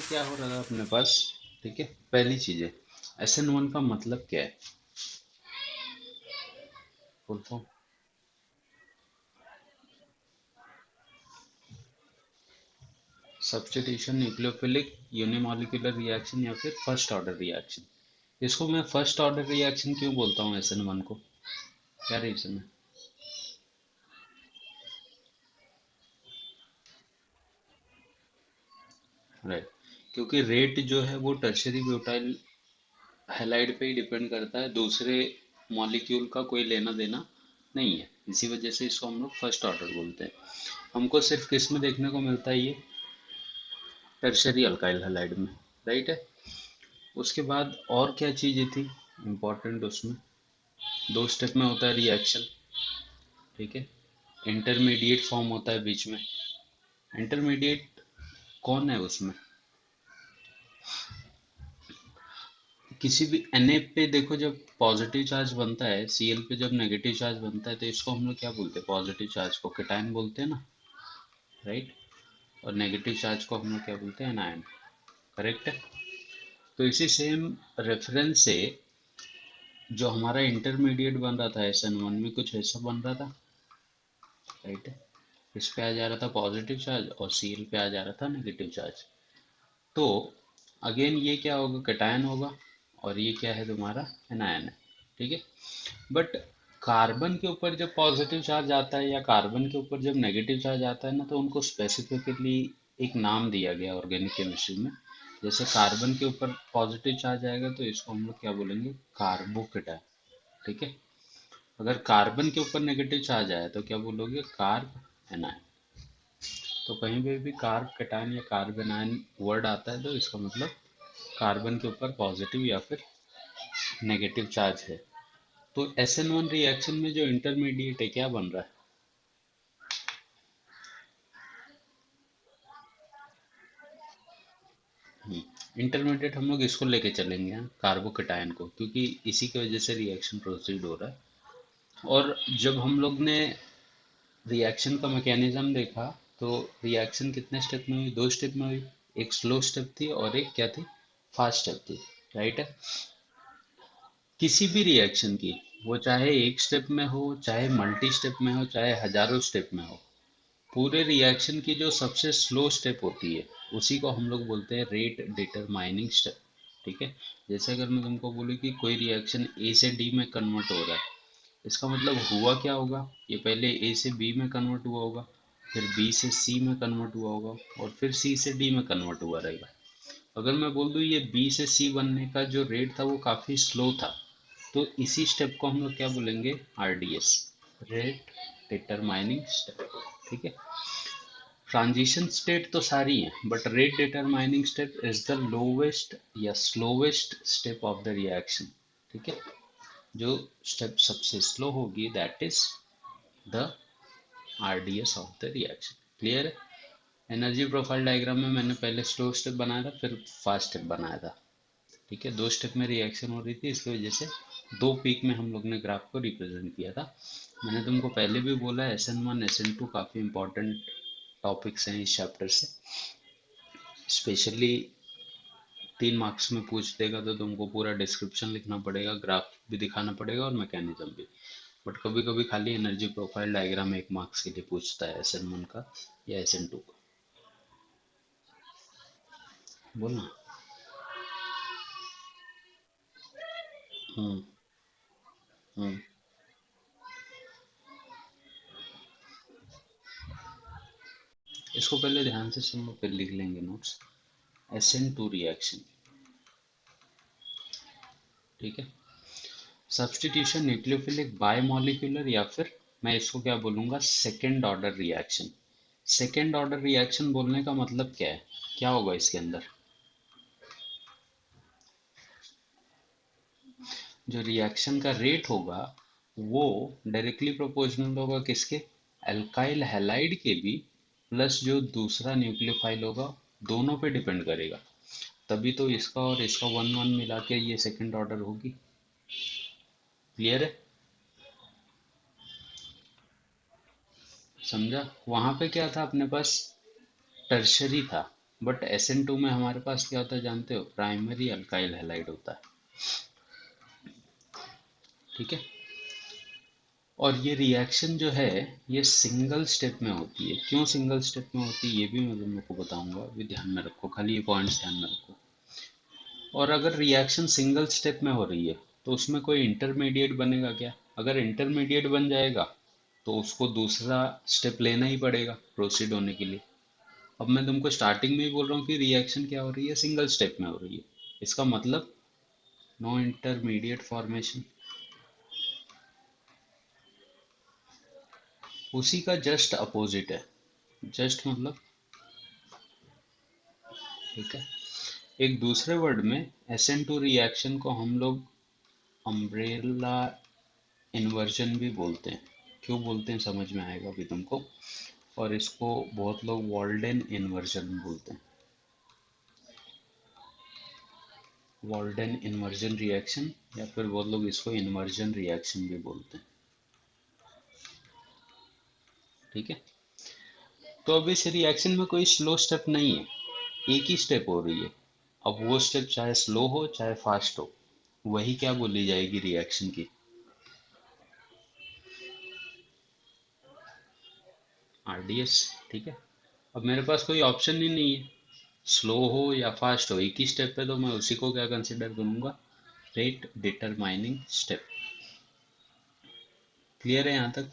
क्या हो रहा था अपने पास। ठीक है, पहली चीज है, SN1 का मतलब क्या है, full form. Substitution nucleophilic unimolecular reaction या फिर फर्स्ट ऑर्डर रिएक्शन। इसको मैं फर्स्ट ऑर्डर रिएक्शन क्यों बोलता हूँ SN1 को, क्या रीजन है? राइट, क्योंकि रेट जो है वो टर्शरी ब्यूटाइल हैलाइड पे ही डिपेंड करता है, दूसरे मॉलिक्यूल का कोई लेना देना नहीं है, इसी वजह से इसको हम लोग फर्स्ट ऑर्डर बोलते हैं। हमको सिर्फ किस में देखने को मिलता है ये, टर्शरी अल्काइल हैलाइड में। राइट है। उसके बाद और क्या चीजें थी इम्पोर्टेंट उसमें, दो स्टेप में होता है रिएक्शन। ठीक है, इंटरमीडिएट फॉर्म होता है बीच में। इंटरमीडिएट कौन है उसमें, किसी भी Na पे देखो, जब पॉजिटिव चार्ज बनता है, Cl पे जब नेगेटिव चार्ज बनता है, तो इसको हम लोग क्या बोलते हैं, पॉजिटिव चार्ज को कैटायन बोलते हैं ना। राइट, और नेगेटिव चार्ज को हम लोग क्या बोलते हैं, एनायन। करेक्ट है। तो इसी सेम रेफरेंस से जो हमारा इंटरमीडिएट बन रहा था SN1 में, कुछ ऐसा बन रहा था। राइट है, इस पे आ जा रहा था पॉजिटिव चार्ज और Cl पे आ जा रहा था नेगेटिव चार्ज। तो अगेन ये क्या होगा, कैटायन होगा, और ये क्या है तुम्हारा, एनायन है। ठीक है। बट कार्बन के ऊपर जब पॉजिटिव चार्ज आता है या कार्बन के ऊपर जब नेगेटिव चार्ज आता है ना, तो उनको स्पेसिफिकली एक नाम दिया गया ऑर्गेनिक केमिस्ट्री में। जैसे कार्बन के ऊपर पॉजिटिव चार्ज आएगा तो इसको हम लोग क्या बोलेंगे, कार्बोकेटाइन। ठीक है। अगर कार्बन के ऊपर नेगेटिव चार्ज आया तो क्या बोलोगे, कार्ब एनायन। तो कहीं पे भी कार्ब कैटायन या कार्ब एनायन वर्ड आता है तो इसका मतलब कार्बन के ऊपर पॉजिटिव या फिर नेगेटिव चार्ज है। तो SN1 रिएक्शन में जो इंटरमीडिएट है क्या बन रहा है, इंटरमीडिएट हम लोग इसको लेके चलेंगे, कार्बोकेटायन को, क्योंकि इसी की वजह से रिएक्शन प्रोसीड हो रहा है। और जब हम लोग ने रिएक्शन का मैकेनिज्म देखा, तो रिएक्शन कितने स्टेप में हुई, दो स्टेप में हुई। एक स्लो स्टेप थी और एक क्या थी, फास्ट स्टेप थी। राइट है। किसी भी रिएक्शन की, वो चाहे एक स्टेप में हो, चाहे मल्टी स्टेप में हो, चाहे हजारों स्टेप में हो, पूरे रिएक्शन की जो सबसे स्लो स्टेप होती है उसी को हम लोग बोलते हैं रेट डिटरमाइनिंग स्टेप। ठीक है। जैसे अगर मैं तुमको बोलूँ कि कोई रिएक्शन ए से डी में कन्वर्ट हो रहा है, इसका मतलब हुआ क्या होगा, ये पहले ए से बी में कन्वर्ट हुआ होगा, फिर बी से सी में कन्वर्ट हुआ होगा, और फिर सी से डी में कन्वर्ट हुआ रहेगा। अगर मैं बोल दूँ ये बी से सी बनने का जो रेट था वो काफ़ी स्लो था, तो इसी स्टेप को हम लोग क्या बोलेंगे, RDS, रेट डिटरमाइनिंग स्टेप। ठीक है। ट्रांजिशन स्टेट तो सारी हैं, but rate determining step is the lowest या slowest step of the reaction. ठीक है। जो स्टेप सबसे स्लो होगी that is the RDS of the reaction. Clear है। एनर्जी प्रोफाइल डायग्राम में मैंने पहले स्लो स्टेप बनाया था, फिर फास्ट स्टेप बनाया था। ठीक है, दो स्टेप में रिएक्शन हो रही थी, इसकी वजह से दो पीक में हम लोग ने ग्राफ को रिप्रेजेंट किया था। मैंने तुमको पहले भी बोला है SN1 SN2 काफ़ी इंपॉर्टेंट टॉपिक्स हैं इस चैप्टर से। स्पेशली 3 मार्क्स में पूछ देगा तो तुमको पूरा डिस्क्रिप्शन लिखना पड़ेगा, ग्राफ भी दिखाना पड़ेगा और मैकेनिज्म भी। बट कभी कभी खाली एनर्जी प्रोफाइल डायग्राम 1 मार्क्स के लिए पूछता है SN1 का या SN2 का। बोलना। हम्म। हम्म। इसको पहले ध्यान से सुन लो, फिर लिख लेंगे नोट्स। SN2 reaction. ठीक है। सब्स्टिट्यूशन न्यूक्लियोफिलिक बायमॉलिक्यूलर, या फिर मैं इसको क्या बोलूंगा, second order reaction. Second order reaction बोलने का मतलब क्या है, क्या होगा इसके अंदर, जो रिएक्शन का रेट होगा वो डायरेक्टली प्रोपोर्शनल होगा किसके, अल्काइल हैलाइड के भी, प्लस जो दूसरा न्यूक्लियोफाइल होगा, दोनों पे डिपेंड करेगा। तभी तो इसका और इसका वन वन मिला के ये सेकेंड ऑर्डर होगी। क्लियर है। समझा। वहां पे क्या था अपने पास, टर्शरी था, बट SN2 में हमारे पास क्या होता है जानते हो, प्राइमरी अल्काइल हैलाइड होता है। ठीक है। और ये रिएक्शन जो है ये सिंगल स्टेप में होती है। क्यों सिंगल स्टेप में होती है ये भी मैं तुम लोग को बताऊंगा, अभी ध्यान में रखो, खाली ये पॉइंट्स ध्यान में रखो। और अगर रिएक्शन सिंगल स्टेप में हो रही है तो उसमें कोई इंटरमीडिएट बनेगा क्या? अगर इंटरमीडिएट बन जाएगा तो उसको दूसरा स्टेप लेना ही पड़ेगा प्रोसीड होने के लिए। अब मैं तुमको स्टार्टिंग में ही बोल रहा हूँ कि रिएक्शन क्या हो रही है, सिंगल स्टेप में हो रही है, इसका मतलब नो इंटरमीडिएट फॉर्मेशन। उसी का जस्ट अपोजिट है, जस्ट मतलब, ठीक है। एक दूसरे वर्ड में SN2 रिएक्शन को हम लोग अम्ब्रेला इन्वर्जन भी बोलते हैं। क्यों बोलते हैं समझ में आएगा अभी तुमको। और इसको बहुत लोग वॉल्डेन इन्वर्जन बोलते हैं, वॉल्डेन इन्वर्जन रिएक्शन, या फिर बहुत लोग इसको इन्वर्जन रिएक्शन भी बोलते हैं। ठीक है। तो अब इस रिएक्शन में कोई स्लो स्टेप नहीं है, एक ही स्टेप हो रही है। अब वो स्टेप चाहे स्लो हो चाहे फास्ट हो, वही क्या बोली जाएगी रिएक्शन की, RDS। ठीक है। अब मेरे पास कोई ऑप्शन ही नहीं है, स्लो हो या फास्ट हो, एक ही स्टेप पे, तो मैं उसी को क्या कंसिडर करूंगा, रेट डिटरमाइनिंग स्टेप। क्लियर है यहाँ तक?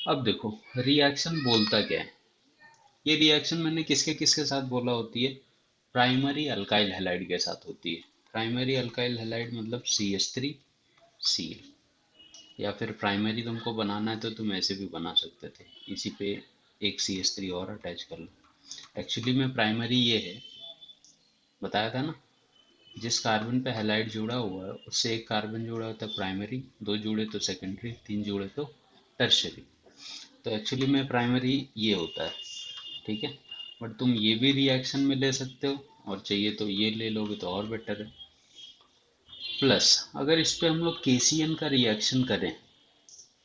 अब देखो रिएक्शन बोलता क्या है। ये रिएक्शन मैंने किसके किसके साथ बोला होती है, प्राइमरी अल्काइल हैलाइड के साथ होती है। प्राइमरी अल्काइल हैलाइड मतलब CH3Cl। या फिर प्राइमरी तुमको बनाना है तो तुम ऐसे भी बना सकते थे, इसी पे एक CH3 और अटैच कर लो। एक्चुअली में प्राइमरी ये है, बताया था ना, जिस कार्बन पे हैलाइड जुड़ा हुआ है उससे एक कार्बन जुड़ा होता है प्राइमरी, दो जुड़े तो सेकेंडरी, तीन जुड़े तो टर्शरी। तो एक्चुअली में प्राइमरी ये होता है। ठीक है। बट तुम ये भी रिएक्शन में ले सकते हो, और चाहिए तो ये ले लोगे तो और बेटर है। प्लस अगर इस पे हम लोग KCN का रिएक्शन करें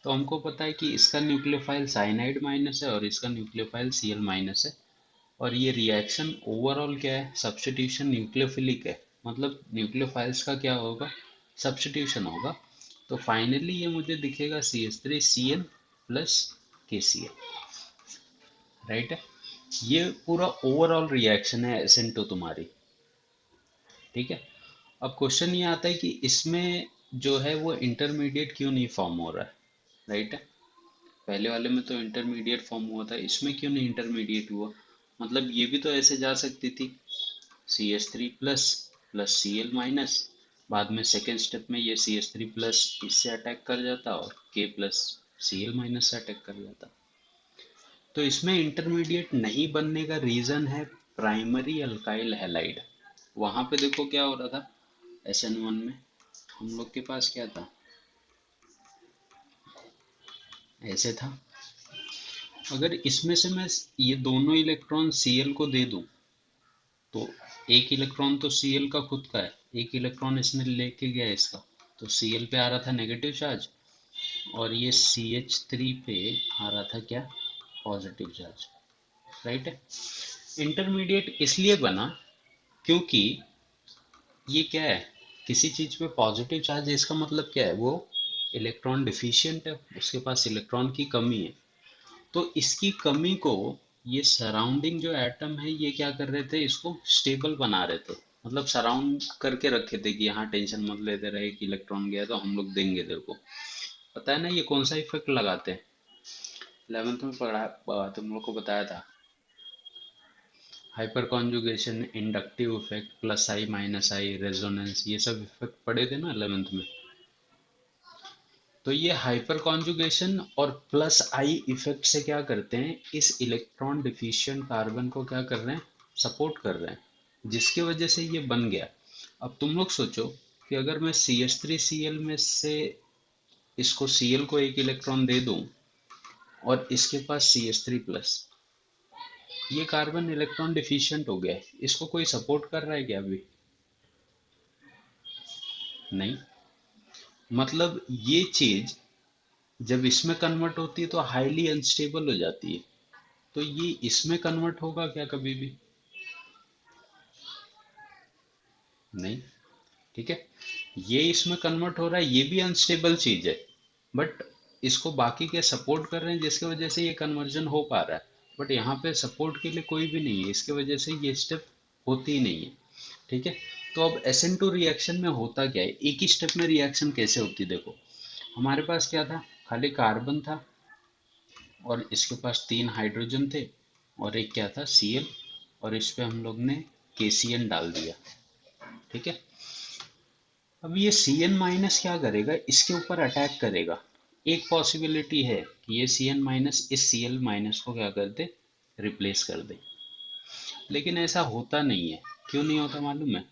तो हमको पता है कि इसका न्यूक्लियोफाइल साइनाइड माइनस है और इसका न्यूक्लियोफाइल Cl माइनस है। और ये रिएक्शन ओवरऑल क्या है, सब्स्टिट्यूशन न्यूक्लियोफिलिक है, मतलब न्यूक्लियोफाइल्स का क्या होगा, सब्स्टिट्यूशन होगा। तो फाइनली ये मुझे दिखेगा CH3Cl प्लस KCl। राइट है। ये पूरा ओवरऑल रिएक्शन है SN2 तुम्हारी। ठीक है। अब क्वेश्चन ये आता है कि इसमें जो है वो इंटरमीडिएट क्यों नहीं फॉर्म हो रहा है। राइट है। पहले वाले में तो इंटरमीडिएट फॉर्म हुआ था, इसमें क्यों नहीं इंटरमीडिएट हुआ। मतलब ये भी तो ऐसे जा सकती थी, CH3 plus plus Cl minus, बाद में सेकेंड स्टेप में ये CH3 प्लस इससे अटैक कर जाता और K प्लस Cl माइनस से अटैक कर जाता। तो इसमें इंटरमीडिएट नहीं बनने का रीजन है प्राइमरी अल्काइल हैलाइड। वहां पे देखो क्या हो रहा था, SN1 में हम लोग के पास क्या था, ऐसे था। अगर इसमें से मैं ये दोनों इलेक्ट्रॉन Cl को दे दूं तो एक इलेक्ट्रॉन तो Cl का खुद का है, एक इलेक्ट्रॉन इसने लेके गया इसका, तो Cl पे आ रहा था नेगेटिव चार्ज, और ये CH3 पे आ रहा था क्या, पॉजिटिव चार्ज। राइट है। इंटरमीडिएट इसलिए बना क्योंकि ये क्या है, किसी चीज पे पॉजिटिव चार्ज है इसका मतलब क्या है, वो इलेक्ट्रॉन डिफिशिएंट है, उसके पास इलेक्ट्रॉन की कमी है। तो इसकी कमी को ये सराउंडिंग जो एटम है ये क्या कर रहे थे, इसको स्टेबल बना रहे थे, मतलब सराउंड करके रखे थे कि यहाँ टेंशन मत लेते रहे कि इलेक्ट्रॉन गया तो हम लोग देंगे तेरे को। पता है ना ये कौन सा इफेक्ट लगाते हैं, 11th में पढ़ा, तुम लोग को बताया था, hyperconjugation, inductive effect, plus I minus I, resonance, ये सब इफेक्ट पढ़े थे ना 11th में। तो ये हाइपर कॉन्जुगेशन और प्लस आई इफेक्ट से क्या करते हैं, इस इलेक्ट्रॉन डिफिशिएंट कार्बन को क्या कर रहे हैं, सपोर्ट कर रहे हैं, जिसकी वजह से ये बन गया। अब तुम लोग सोचो कि अगर मैं CH3Cl में से इसको Cl को एक इलेक्ट्रॉन दे दूं और इसके पास CH3 प्लस, ये कार्बन इलेक्ट्रॉन डिफिशिएंट हो गया है, इसको कोई सपोर्ट कर रहा है क्या अभी, नहीं। मतलब ये चीज जब इसमें कन्वर्ट होती है तो हाईली अनस्टेबल हो जाती है, तो ये इसमें कन्वर्ट होगा क्या कभी भी, नहीं। ठीक है, ये इसमें कन्वर्ट हो रहा है, ये भी अनस्टेबल चीज है, बट इसको बाकी के सपोर्ट कर रहे हैं जिसकी वजह से ये कन्वर्जन हो पा रहा है। बट यहाँ पे सपोर्ट के लिए कोई भी नहीं है, इसके वजह से ये स्टेप होती ही नहीं है। ठीक है, तो अब SN2 रिएक्शन में होता क्या है, एक ही स्टेप में रिएक्शन कैसे होती है, देखो हमारे पास क्या था, खाली कार्बन था, और इसके पास 3 हाइड्रोजन थे, और एक क्या था, Cl, और इस पे हम लोग ने KCN डाल दिया। ठीक है, अब ये Cn माइनस क्या करेगा, इसके ऊपर अटैक करेगा। एक पॉसिबिलिटी है कि ये Cn माइनस इस Cl माइनस को क्या कर दे, रिप्लेस कर दे, लेकिन ऐसा होता नहीं है। क्यों नहीं होता मालूम है,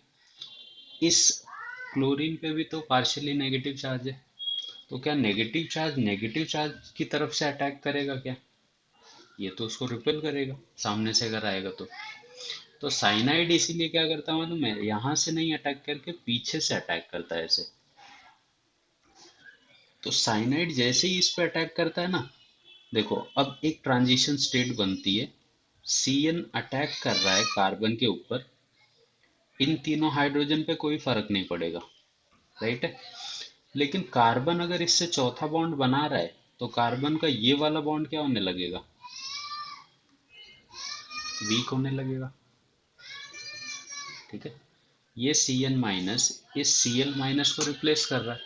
इस क्लोरीन पे भी तो पार्शियली नेगेटिव चार्ज है, तो क्या नेगेटिव चार्ज की तरफ से अटैक करेगा क्या, ये तो उसको रिपेल करेगा सामने से अगर आएगा तो साइनाइड इसीलिए क्या करता है मालूम है, यहाँ से नहीं अटैक करके पीछे से अटैक करता है ऐसे। तो साइनाइड जैसे ही इस पे अटैक करता है ना, देखो अब एक ट्रांजिशन स्टेट बनती है, Cn अटैक कर रहा है कार्बन के ऊपर, इन तीनों हाइड्रोजन पे कोई फर्क नहीं पड़ेगा, राइट है। लेकिन कार्बन अगर इससे चौथा बॉन्ड बना रहा है, तो कार्बन का ये वाला बॉन्ड क्या होने लगेगा, वीक होने लगेगा। ठीक है, ये Cn माइनस इस Cl माइनस को रिप्लेस कर रहा है,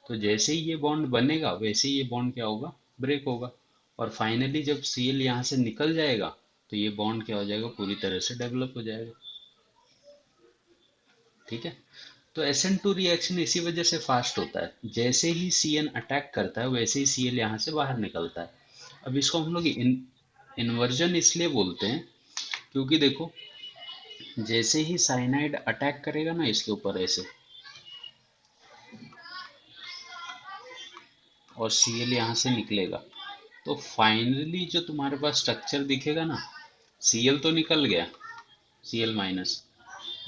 तो जैसे ही ये बॉन्ड बनेगा वैसे ही ये बॉन्ड क्या होगा, ब्रेक होगा, और फाइनली जब Cl यहाँ से निकल जाएगा, तो ये बॉन्ड क्या हो जाएगा, पूरी तरह से डेवलप हो जाएगा। ठीक है, तो SN2 रिएक्शन इसी वजह से फास्ट होता है, जैसे ही Cn अटैक करता है वैसे ही Cl यहाँ से बाहर निकलता है। अब इसको हम लोग इन्वर्जन इसलिए बोलते हैं, क्योंकि देखो जैसे ही साइनाइड अटैक करेगा ना इसके ऊपर ऐसे, और Cl यहाँ से निकलेगा, तो फाइनली जो तुम्हारे पास स्ट्रक्चर दिखेगा ना, Cl तो निकल गया, Cl माइनस,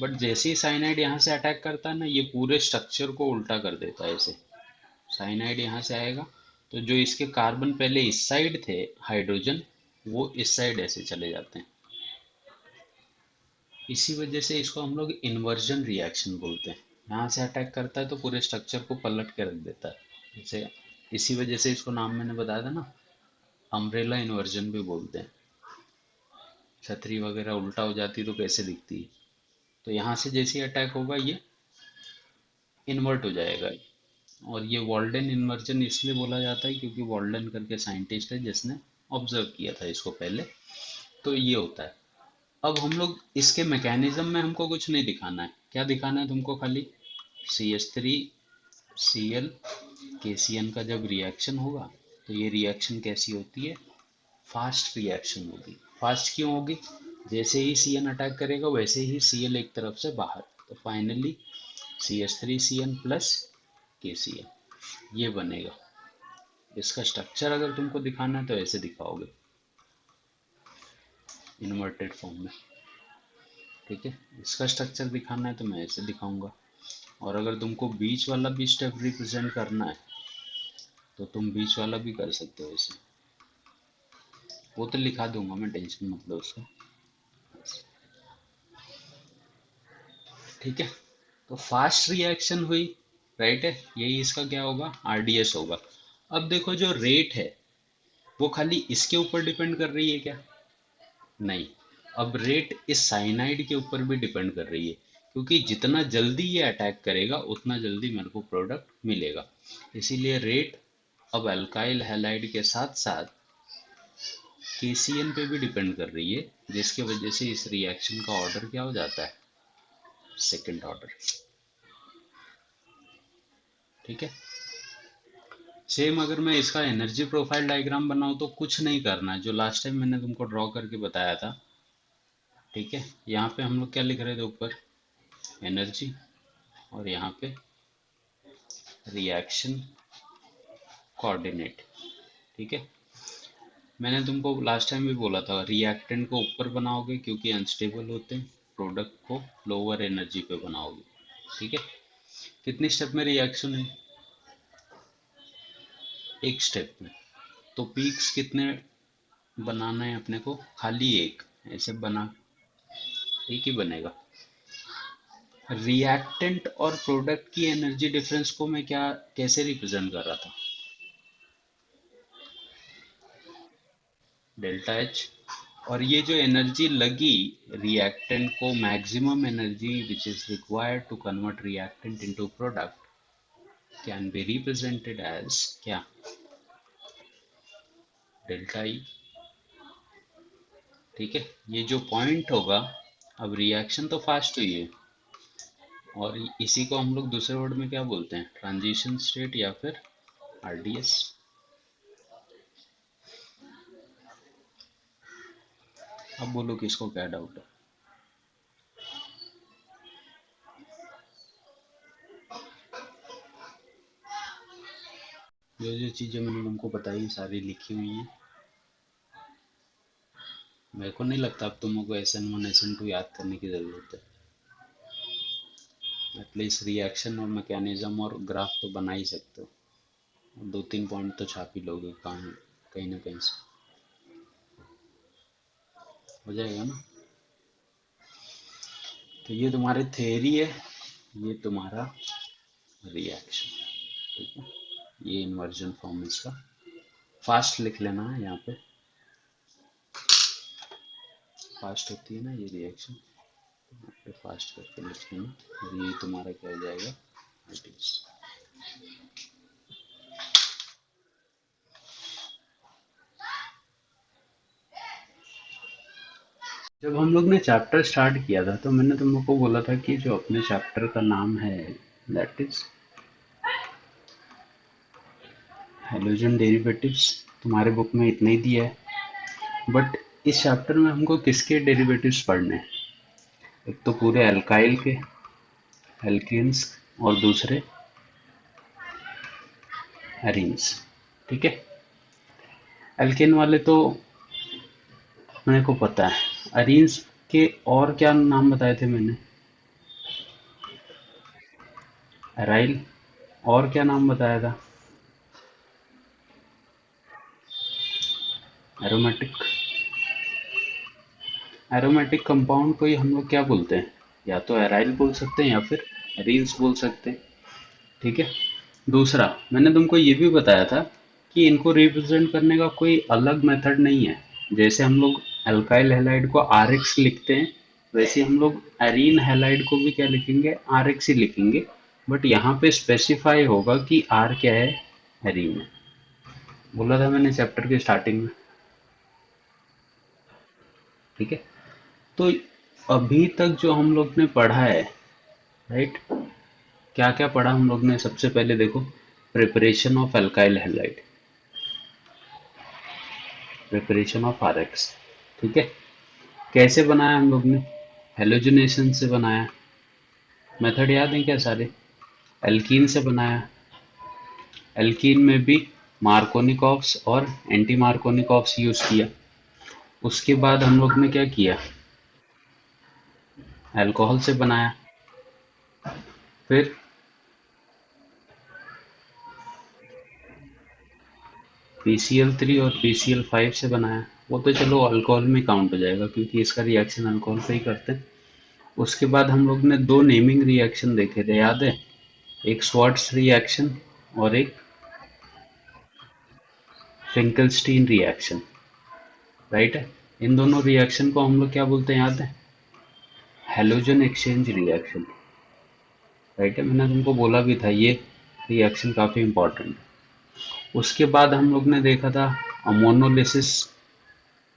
बट जैसे ही साइनाइड यहाँ से अटैक करता है ना, ये पूरे स्ट्रक्चर को उल्टा कर देता है ऐसे। साइनाइड यहाँ से आएगा, तो जो इसके कार्बन पहले इस साइड थे हाइड्रोजन, वो इस साइड ऐसे चले जाते हैं। इसी वजह से इसको हम लोग इन्वर्जन रिएक्शन बोलते हैं, यहाँ से अटैक करता है तो पूरे स्ट्रक्चर को पलट के रख देता है जैसे। इसी वजह से इसको नाम मैंने बताया था ना, अम्ब्रेला इन्वर्जन भी बोलते हैं। छतरी वगैरह उल्टा हो जाती तो कैसे दिखती है, तो यहाँ से जैसे ही अटैक होगा ये इन्वर्ट हो जाएगा। और ये वॉल्डन इन्वर्जन इसलिए बोला जाता है क्योंकि वॉल्डन करके साइंटिस्ट है जिसने ऑब्जर्व किया था इसको पहले। तो ये होता है। अब हम लोग इसके मैकेनिज्म में हमको कुछ नहीं दिखाना है, क्या दिखाना है तुमको, खाली CH3Cl KCN का जब रिएक्शन होगा तो ये रिएक्शन कैसी होती है, फास्ट रिएक्शन होगी। फास्ट क्यों होगी, जैसे ही Cn अटैक करेगा वैसे ही Cl एक तरफ से बाहर, तो फाइनली CH3Cn प्लस KCl ये बनेगा। इसका स्ट्रक्चर अगर तुमको दिखाना है तो ऐसे दिखाओगे, इन्वर्टेड फॉर्म में। ठीक है, इसका स्ट्रक्चर दिखाना है तो मैं ऐसे दिखाऊंगा, और अगर तुमको बीच वाला भी स्टेप रिप्रेजेंट करना है तो तुम बीच वाला भी कर सकते हो ऐसे, वो तो लिखा दूंगा मैं, टेंशन मत लो उसका। ठीक है, तो फास्ट रिएक्शन हुई, राइट है, यही इसका क्या होगा, RDS होगा। अब देखो जो रेट है वो खाली इसके ऊपर डिपेंड कर रही है क्या, नहीं, अब रेट इस साइनाइड के ऊपर भी डिपेंड कर रही है, क्योंकि जितना जल्दी ये अटैक करेगा उतना जल्दी मेरे को प्रोडक्ट मिलेगा। इसीलिए रेट अब अल्काइल हैलाइड के साथ साथ KCN पे भी डिपेंड कर रही है, जिसकी वजह से इस रिएक्शन का ऑर्डर क्या हो जाता है, सेकंड ऑर्डर। ठीक है, सेम अगर मैं इसका एनर्जी प्रोफाइल डायग्राम बनाऊं तो कुछ नहीं करना है, जो लास्ट टाइम मैंने तुमको ड्रॉ करके बताया था। ठीक है, यहाँ पे हम लोग क्या लिख रहे थे ऊपर, एनर्जी, और यहाँ पे रिएक्शन कोऑर्डिनेट। ठीक है, मैंने तुमको लास्ट टाइम भी बोला था रिएक्टेंट को ऊपर बनाओगे क्योंकि अनस्टेबल होते हैं, प्रोडक्ट को लोअर एनर्जी पे बनाओगे। ठीक है, कितनी स्टेप में रिएक्शन है, एक स्टेप में, तो पीक्स कितने बनाना है अपने को, खाली एक, ऐसे बना, एक ही बनेगा। रिएक्टेंट और प्रोडक्ट की एनर्जी डिफरेंस को मैं क्या कैसे रिप्रेजेंट कर रहा था? Delta H. और ये जो एनर्जी लगी रिएक्टेंट को, maximum energy which is required to convert reactant into product, can be represented as क्या? Delta E. ठीक है, ये जो पॉइंट होगा, अब रिएक्शन तो फास्ट हुई है, और इसी को हम लोग दूसरे वर्ड में क्या बोलते हैं? ट्रांजिशन स्टेट या फिर आरडीएस। अब बोलो किसको क्या डाउट है? जो जो चीजें मैंने तुमको बताई सारी लिखी हुई हैं। मेरे को नहीं लगता अब तुमको SN1 SN2 याद करने की जरूरत है। एटलीस्ट रिएक्शन और मैकेनिज्म और ग्राफ तो बना ही सकते हो, दो तीन पॉइंट तो छाप ही लोगे कहीं कहीं ना कहीं से। हो जाएगा ना? तो ये तुम्हारी थ्योरी है, ये तुम्हारा रिएक्शन। ठीक है, ये इन्वर्जन फॉर्म इसका। फास्ट लिख लेना है यहाँ पे, फास्ट होती है ना ये रिएक्शन, यहाँ पे फास्ट करके लिख लेना। और ये तुम्हारा क्या हो जाएगा? आरडीएस। जब हम लोग ने चैप्टर स्टार्ट किया था तो मैंने तुम लोग को बोला था कि जो अपने चैप्टर का नाम है दैट इज हैलोजन डेरिवेटिव्स। तुम्हारे बुक में इतना ही दिया है, बट इस चैप्टर में हमको किसके डेरिवेटिव्स पढ़ने हैं? एक तो पूरे अल्काइल के, एल्केन्स, और दूसरे एरीन्स। ठीक है, एल्केन वाले तो मेरे को पता है। एरीन्स के और क्या नाम बताए थे मैंने? एराइल, और क्या नाम बताया था? एरोमेटिक। एरोमेटिक कंपाउंड को ही हम लोग क्या बोलते हैं? या तो एराइल बोल सकते हैं या फिर एरीन्स बोल सकते हैं। ठीक है, दूसरा मैंने तुमको ये भी बताया था कि इनको रिप्रेजेंट करने का कोई अलग मेथड नहीं है। जैसे हम लोग अल्काइल हैलाइड को RX लिखते हैं, वैसे हम लोग एरीन हैलाइड को भी क्या लिखेंगे? RX ही लिखेंगे। बट यहाँ पे स्पेसिफाई होगा कि R क्या है, एरीन है। बोला था मैंने चैप्टर के स्टार्टिंग में। ठीक है, तो अभी तक जो हम लोग ने पढ़ा है, राइट, क्या क्या पढ़ा हम लोग ने? सबसे पहले देखो, preparation of alkyl halide, preparation of RX। ठीक है, कैसे बनाया हम लोग ने? हेलोजिनेशन से बनाया। मेथड याद है क्या सारे? एल्कीन से बनाया। एल्कीन में भी मार्कोनिकॉव्स और एंटी मार्कोनिकॉव्स यूज किया। उसके बाद हम लोग ने क्या किया? अल्कोहल से बनाया। फिर PCl3 और PCl5 से बनाया। वो तो चलो अल्कोहल में काउंट हो जाएगा क्योंकि इसका रिएक्शन अल्कोहल से ही करते हैं। उसके बाद हम लोग ने दो नेमिंग रिएक्शन देखे थे, याद है? एक स्वार्ट्स रिएक्शन और एक फिंकलस्टीन रिएक्शन, राइट है? इन दोनों रिएक्शन को हम लोग क्या बोलते हैं, याद है? हेलोजन एक्सचेंज रिएक्शन, राइट है? मैंने तुमको बोला भी था ये रिएक्शन काफी इंपॉर्टेंट है। उसके बाद हम लोग ने देखा था अमोनोलिसिस,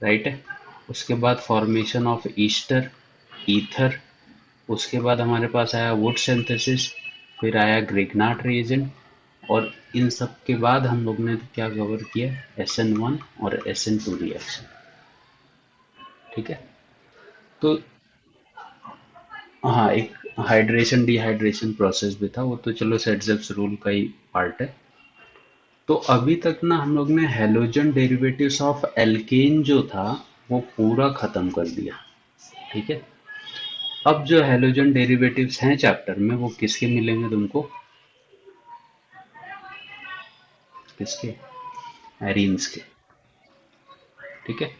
राइट है? उसके बाद फॉर्मेशन ऑफ ईस्टर, ईथर। उसके बाद हमारे पास आया वुड सिंथेसिस, फिर आया ग्रिग्नार्ड रिएजेंट। और इन सब के बाद हम लोग ने क्या कवर किया? SN1 और SN2 रिएक्शन। ठीक है, तो हाँ, एक हाइड्रेशन डिहाइड्रेशन प्रोसेस भी था, वो तो चलो सेट्जेप्स रूल का ही पार्ट है। तो अभी तक ना हम लोग ने हेलोजन डेरिवेटिव्स ऑफ एल्केन जो था वो पूरा खत्म कर दिया। ठीक है, अब जो हेलोजन डेरिवेटिव्स हैं चैप्टर में वो किसके मिलेंगे तुमको? किसके? एरीन्स के। ठीक है,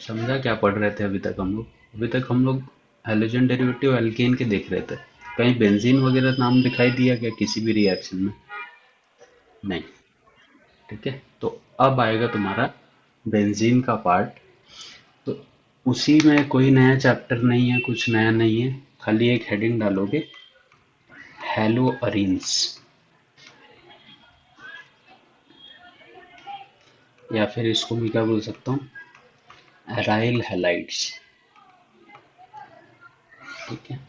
समझा क्या पढ़ रहे थे अभी तक हम लोग? अभी तक हम लोग हेलोजन डेरिवेटिव एल्केन के देख रहे थे। कहीं बेंजीन वगैरह नाम दिखाई दिया क्या किसी भी रिएक्शन में? नहीं। ठीक है, तो अब आएगा तुम्हारा बेंजीन का पार्ट। तो उसी में कोई नया चैप्टर नहीं है, कुछ नया नहीं है, खाली एक हेडिंग डालोगे, हेलो अरीन्स, या फिर इसको मैं क्या बोल सकता हूँ, एराइल हैलाइड्स। ठीक है,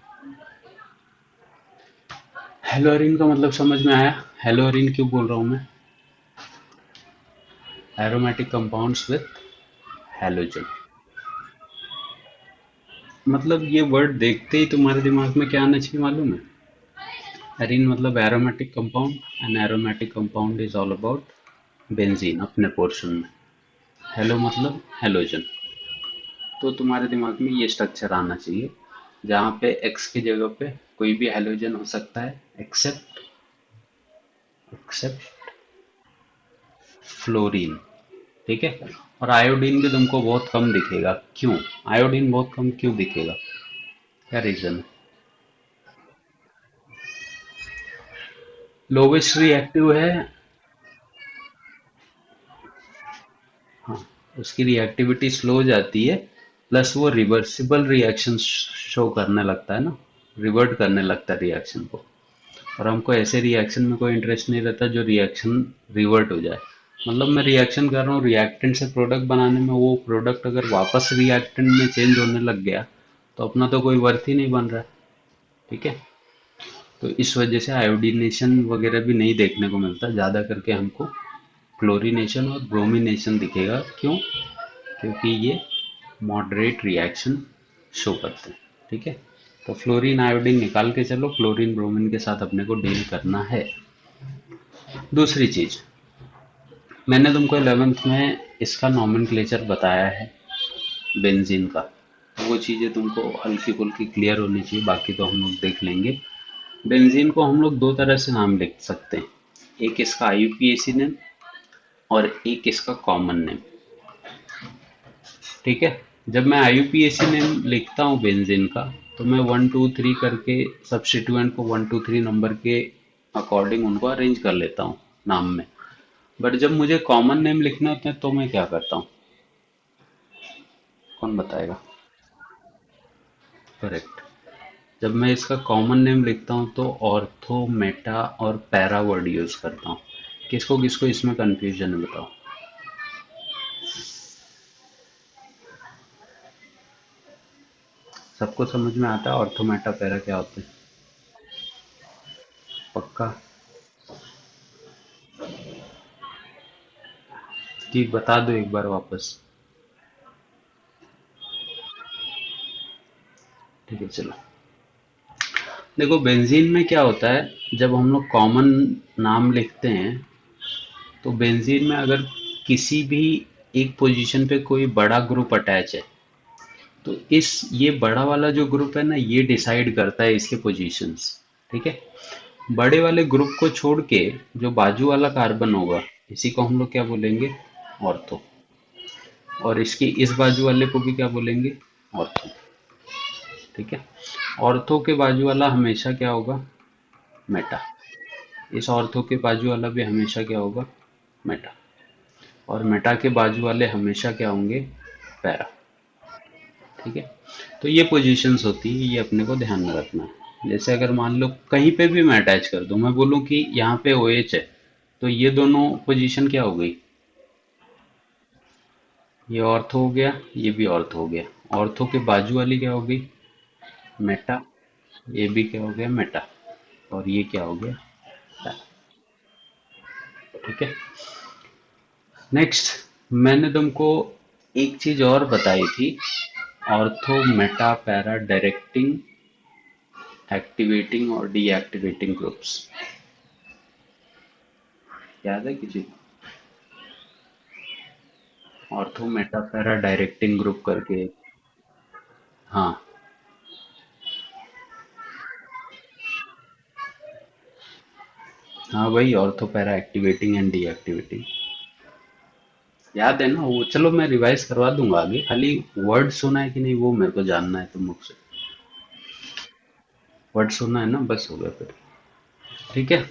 हेलोरिन का मतलब समझ में आया? हेलोरिन क्यों बोल रहा हूँ मैं? Aromatic compounds with halogen. मतलब ये वर्ड देखते ही तुम्हारे दिमाग में क्या आना चाहिए मालूम है? एरीन मतलब aromatic compound, and aromatic compound is all about benzene अपने पोर्शन में। हेलो मतलब हेलोजन। तो तुम्हारे दिमाग में ये स्ट्रक्चर आना चाहिए, जहाँ पे एक्स की जगह पे कोई भी हेलोजन हो सकता है एक्सेप्ट एक्सेप्ट फ्लोरीन। ठीक है, और आयोडीन भी तुमको बहुत कम दिखेगा। क्यों आयोडीन बहुत कम क्यों दिखेगा? क्या रीजन है? लोवेस्ट रिएक्टिव है। हाँ, उसकी रिएक्टिविटी स्लो हो जाती है, प्लस वो रिवर्सिबल रिएक्शन शो करने लगता है ना, रिवर्ट करने लगता है रिएक्शन को। और हमको ऐसे रिएक्शन में कोई इंटरेस्ट नहीं रहता जो रिएक्शन रिवर्ट हो जाए। मतलब मैं रिएक्शन कर रहा हूँ रिएक्टेंट से प्रोडक्ट बनाने में, वो प्रोडक्ट अगर वापस रिएक्टेंट में चेंज होने लग गया तो अपना तो कोई वर्थ ही नहीं बन रहा है। ठीक है, तो इस वजह से आयोडीनेशन वगैरह भी नहीं देखने को मिलता, ज़्यादा करके हमको क्लोरीनेशन और ब्रोमिनेशन दिखेगा। क्यों? क्योंकि ये मॉडरेट रिएक्शन शो करते हैं। ठीक है, तो फ्लोरीन आयोडीन निकाल के चलो, क्लोरीन ब्रोमीन के साथ अपने को डील करना है। दूसरी चीज, मैंने तुमको 11th में इसका नॉमेनक्लेचर बताया है बेंजीन का, वो चीज़ें तुमको हल्की फुल्की क्लियर होनी चाहिए, बाकी तो हम लोग देख लेंगे। बेंजीन को हम लोग दो तरह से नाम लिख सकते हैं, एक इसका आईयूपीएसी नेम और एक इसका कॉमन नेम। ठीक है, जब मैं आईयूपीएसी नेम लिखता हूँ बेंजीन का, तो मैं 1 2 3 करके सब्स्टिट्यूएंट को 1 2 3 नंबर के अकॉर्डिंग उनको अरेंज कर लेता हूँ नाम में। बट जब मुझे कॉमन नेम लिखने होते हैं तो मैं क्या करता हूँ? कौन बताएगा? करेक्ट, जब मैं इसका कॉमन नेम लिखता हूँ तो ऑर्थो, मेटा और पैरा वर्ड यूज करता हूँ। किसको किसको इसमें कंफ्यूजन है बताओ? सबको समझ में आता है ऑर्थो, मेटा, पैरा क्या होते हैं? पक्का? कि बता दो एक बार वापस। ठीक है चलो, देखो बेंजीन में क्या होता है, जब हम लोग कॉमन नाम लिखते हैं तो बेंजीन में अगर किसी भी एक पोजीशन पे कोई बड़ा ग्रुप अटैच है, तो इस ये बड़ा वाला जो ग्रुप है ना, ये डिसाइड करता है इसके पोजीशंस। ठीक है, बड़े वाले ग्रुप को छोड़ के जो बाजू वाला कार्बन होगा, इसी को हम लोग क्या बोलेंगे? ऑर्थो। और इसकी इस बाजू वाले को भी क्या बोलेंगे? ऑर्थो। ठीक है, ऑर्थो के बाजू वाला हमेशा क्या होगा? मेटा। इस ऑर्थो के बाजू वाला भी हमेशा क्या होगा? मेटा। और मेटा के बाजू वाले हमेशा क्या होंगे? पैरा। ठीक है, तो ये पोजीशंस होती है, ये अपने को ध्यान में रखना है। जैसे अगर मान लो कहीं पे भी मैं अटैच कर दूं, मैं बोलूं कि यहाँ पे OH है, तो ये दोनों पोजीशन क्या हो गई? ये ऑर्थो हो गया, ये भी ऑर्थो हो गया। ऑर्थो के बाजू वाली क्या हो गई? मेटा। ये भी क्या हो गया? मेटा। और ये क्या हो गया? पैरा। ठीक है, नेक्स्ट, मैंने तुमको एक चीज और बताई थी, ortho, Meta, para, directing, activating और डीएक्टिवेटिंग ग्रुप्स। याद है किसी को? Ortho, Meta, para, directing group करके। हाँ, हाँ वही ortho, para, activating and deactivating. याद है ना वो? चलो मैं रिवाइज करवा दूंगा आगे, खाली वर्ड सुना है कि नहीं वो मेरे को जानना है तुम मुझसे। वर्ड सुना है ना, बस हो गया फिर। ठीक है।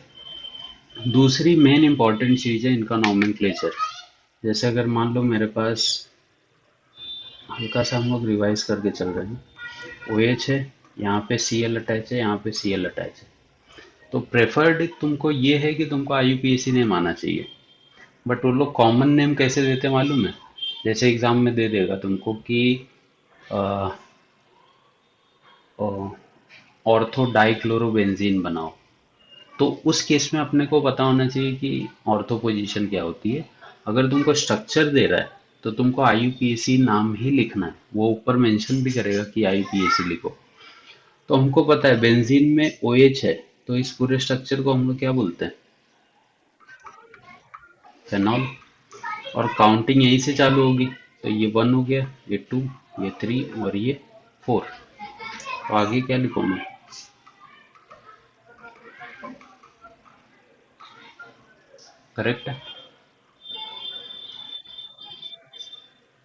दूसरी मेन इंपॉर्टेंट चीज है इनका नॉमेनक्लेचर। जैसे अगर मान लो मेरे पास, हल्का सा हम लोग रिवाइज करके चल रहे हैं, ओ एच है, यहाँ पे सी एल अटैच है, यहाँ पे सी एल अटैच है। तो प्रेफर्ड तुमको ये है कि तुमको IUPAC नेम आना चाहिए। बट वो लोग कॉमन नेम कैसे देते हैं मालूम है? जैसे एग्जाम में दे देगा तुमको कि ऑर्थो डाइक्लोरोबेंजीन बनाओ। तो उस केस में अपने को पता होना चाहिए कि ऑर्थो पोजीशन क्या होती है। अगर तुमको स्ट्रक्चर दे रहा है तो तुमको IUPAC नाम ही लिखना है, वो ऊपर मेंशन भी करेगा कि IUPAC लिखो। तो हमको पता है बेंजीन में OH है, तो इस पूरे स्ट्रक्चर को हम लोग क्या बोलते हैं? फेनॉल। और काउंटिंग यहीं से चालू होगी। तो ये 1 हो गया, ये 2, ये 3 और ये 4। तो आगे क्या लिखूं मैं? करेक्ट है।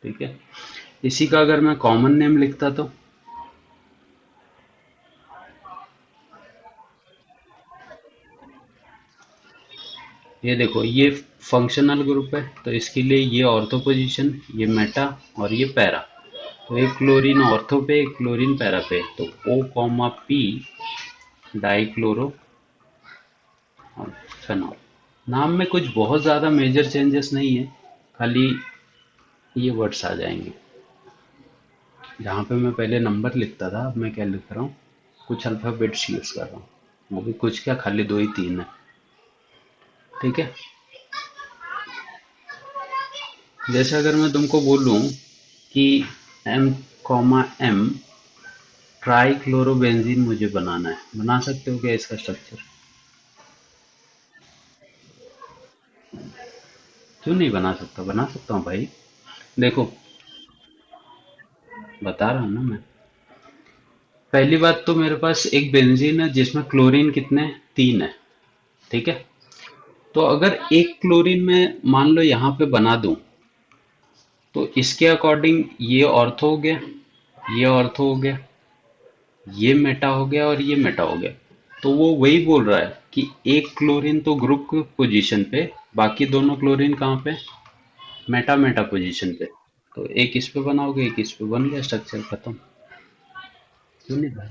ठीक है। इसी का अगर मैं कॉमन नेम लिखता तो ये देखो, ये फंक्शनल ग्रुप है, तो इसके लिए ये ऑर्थो पोजीशन, ये मेटा और ये पैरा। तो एक क्लोरीन ऑर्थो पे, एक क्लोरीन पैरा पे, तो O, P डाइक्लोरो और फेनॉल। नाम में कुछ बहुत ज़्यादा मेजर चेंजेस नहीं है, खाली ये वर्ड्स आ जाएंगे। जहाँ पे मैं पहले नंबर लिखता था, अब मैं क्या लिख रहा हूँ, कुछ अल्फ़ाबेट्स यूज़ कर रहा हूँ। वो भी कुछ क्या, खाली दो ही तीन है। ठीक है। जैसे अगर मैं तुमको बोलूँ कि M, ट्राई क्लोरोबेंजीन मुझे बनाना है, बना सकते हो क्या इसका स्ट्रक्चर? क्यों नहीं बना सकता? बना सकता हूँ भाई। देखो, बता रहा हूँ ना मैं। पहली बात तो मेरे पास एक बेंजीन है जिसमें क्लोरीन कितने हैं? 3 है। ठीक है। तो अगर एक क्लोरीन में मान लो यहाँ पे बना दूं, तो इसके अकॉर्डिंग ये ऑर्थो हो गया, ये ऑर्थो हो गया, ये मेटा हो गया और ये मेटा हो गया। तो वो वही बोल रहा है कि एक क्लोरीन तो ग्रुप पोजीशन पे, बाकी दोनों क्लोरीन कहाँ पे? मेटा मेटा पोजीशन पे। तो एक इस पे बनाओगे, एक इस पे, बन गया स्ट्रक्चर, खत्म। क्यों नहीं भाई?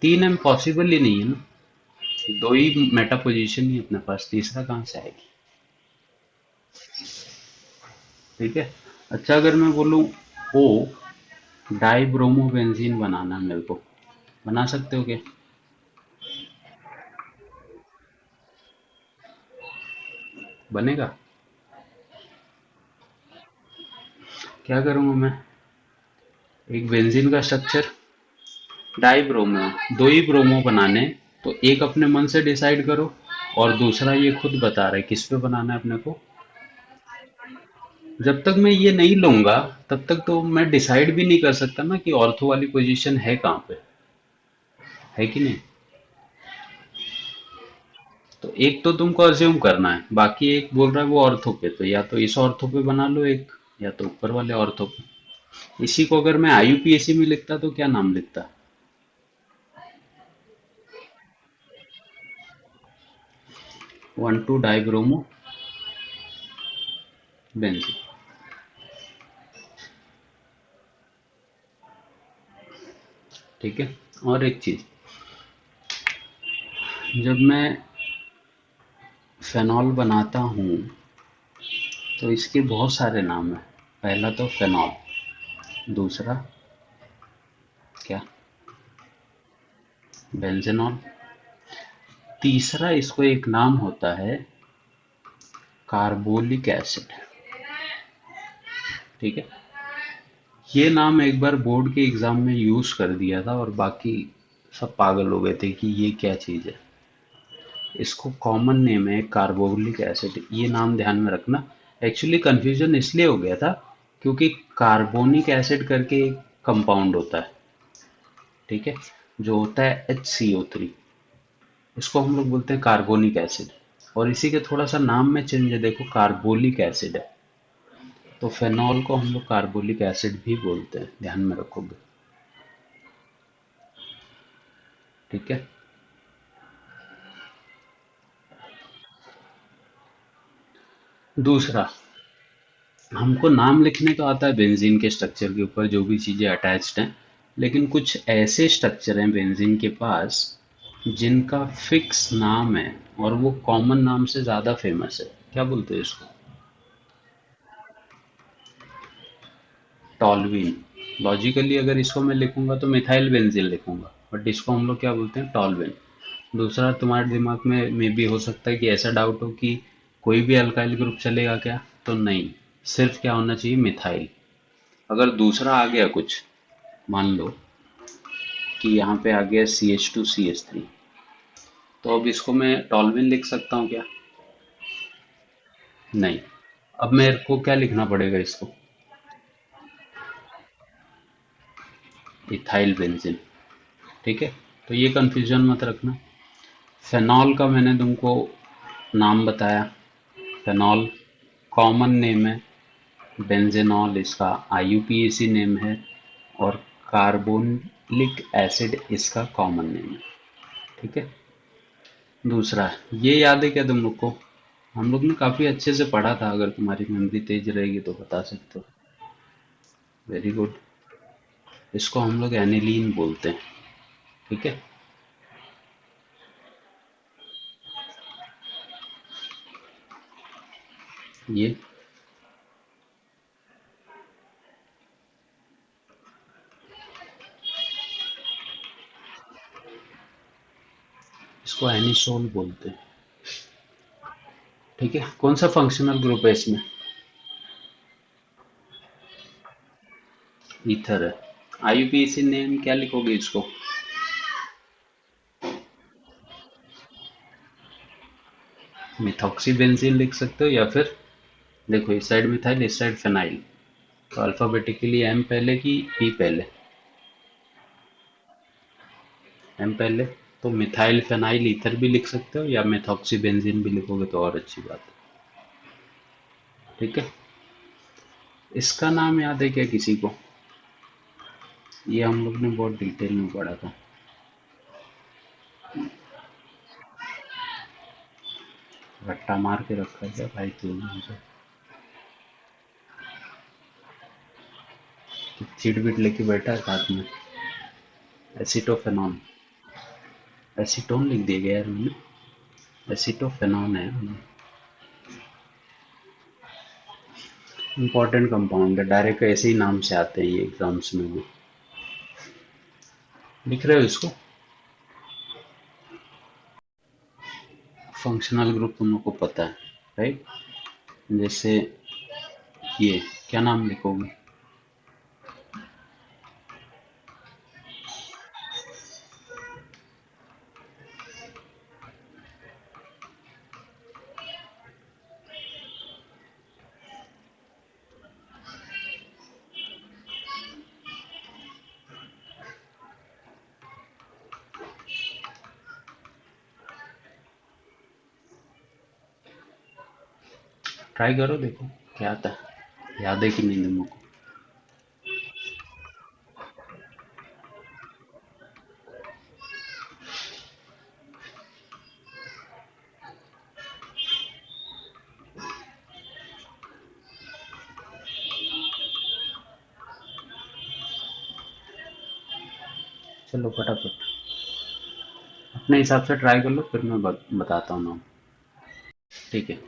3M पॉसिबल ही नहीं है ना। दो ही मेटा पोजीशन ही अपने पास, तीसरा कहाँ से आएगी? ठीक है। अच्छा, अगर मैं बोलूँ ओ डाई ब्रोमो बेंजीन बनाना है मेरे को, बना सकते हो क्या? बनेगा? क्या करूँगा मैं? एक बेंजीन का स्ट्रक्चर, डाई ब्रोमो, दो ही ब्रोमो बनाने, तो एक अपने मन से डिसाइड करो, और दूसरा ये खुद बता रहा है किस पे बनाना है अपने को। जब तक मैं ये नहीं लूंगा, तब तक तो मैं डिसाइड भी नहीं कर सकता ना कि ऑर्थो वाली पोजीशन है कहाँ पे, है कि नहीं? तो एक तो तुमको अज्यूम करना है, बाकी एक बोल रहा है वो ऑर्थो पे, तो या तो इस ऑर्थो पे बना लो एक, या तो ऊपर वाले ऑर्थो पे। इसी को अगर मैं IUPAC में लिखता तो क्या नाम लिखता? 1,2 डाइब्रोमो बेंजीन। ठीक है। और एक चीज, जब मैं फेनॉल बनाता हूँ तो इसके बहुत सारे नाम हैं। पहला तो फेनॉल, दूसरा क्या, बेंजेनॉल, तीसरा इसको एक नाम होता है कार्बोलिक एसिड। ठीक है। ये नाम एक बार बोर्ड के एग्जाम में यूज कर दिया था और बाकी सब पागल हो गए थे कि ये क्या चीज है। इसको कॉमन नेम है कार्बोलिक एसिड, ये नाम ध्यान में रखना। एक्चुअली कंफ्यूजन इसलिए हो गया था क्योंकि कार्बोनिक एसिड करके एक कंपाउंड होता है, ठीक है, जो होता है HCO3, इसको हम लोग बोलते हैं कार्बोनिक एसिड। और इसी के थोड़ा सा नाम में चेंज है, देखो कार्बोलिक एसिड है, तो फेनॉल को हम लोग कार्बोलिक एसिड भी बोलते हैं, ध्यान में रखोगे। ठीक है। दूसरा, हमको नाम लिखने तो आता है बेंजीन के स्ट्रक्चर के ऊपर जो भी चीजें अटैच्ड हैं, लेकिन कुछ ऐसे स्ट्रक्चर हैं बेंजीन के पास जिनका फिक्स नाम है और वो कॉमन नाम से ज्यादा फेमस है। क्या बोलते हैं इसको? टॉलवीन। लॉजिकली अगर इसको मैं लिखूंगा तो मिथाइल बेंजीन लिखूंगा, बट इसको हम लोग क्या बोलते हैं? टॉलवीन। दूसरा, तुम्हारे दिमाग में मे भी हो सकता है कि ऐसा डाउट हो कि कोई भी अल्काइल ग्रुप चलेगा क्या? तो नहीं, सिर्फ क्या होना चाहिए? मिथाइल। अगर दूसरा आ गया कुछ, मान लो कि यहाँ पे आ गया CH2CH3, तो अब इसको मैं टॉलविन लिख सकता हूँ क्या? नहीं। अब मेरे को क्या लिखना पड़ेगा इसको? Ethyl benzene. ठीक है, तो ये कंफ्यूजन मत रखना। फेनॉल का मैंने तुमको नाम बताया। फेनॉल कॉमन नेम है। बेंजेनॉल इसका IUPAC नेम है। और कार्बोनिक एसिड इसका कॉमन नेम है। ठीक है। दूसरा, ये याद है क्या तुम लोग को? हम लोग ने काफी अच्छे से पढ़ा था, अगर तुम्हारी मेमोरी तेज रहेगी तो बता सकते हो। Very good. इसको हम लोग एनिलीन बोलते हैं। ठीक है। ये इसको एनिसोल बोलते हैं। ठीक है। कौन सा फंक्शनल ग्रुप है इसमें? ईथर है। IUPAC नेम क्या लिखोगे इसको? मिथॉक्सी बेंजीन लिख सकते हो, या फिर देखो इस साइड मिथाइल इस साइड फेनाइल, तो अल्फाबेटिकली M पहले की P पहले? M पहले। तो मिथाइल फेनाइल ईथर भी लिख सकते हो, या मेथॉक्सी बेंजीन भी लिखोगे तो और अच्छी बात है। ठीक है। इसका नाम याद है क्या किसी को? ये हम लोग ने बहुत डिटेल में पढ़ा था। रट्टा मार के रखा है क्या भाई तूने मुझे? चिट बिट लेके बैठा है साथ में। एसिटोफेनॉन। एसीटोन लिख दिया गया यार मैंने। एसिटोफेनॉन है। इंपॉर्टेंट कंपाउंड है, डायरेक्ट ऐसे ही नाम से आते हैं ये एग्जाम्स में भी। लिख रहे हो इसको? फंक्शनल ग्रुप तुम लोग को पता है, राइट? जैसे ये, क्या नाम लिखोगे? ट्राई करो, देखो क्या आता है, याद है कि नहीं तुम लोग को? चलो फटाफट अपने हिसाब से ट्राई कर लो, फिर मैं बताता हूँ नाम। ठीक है।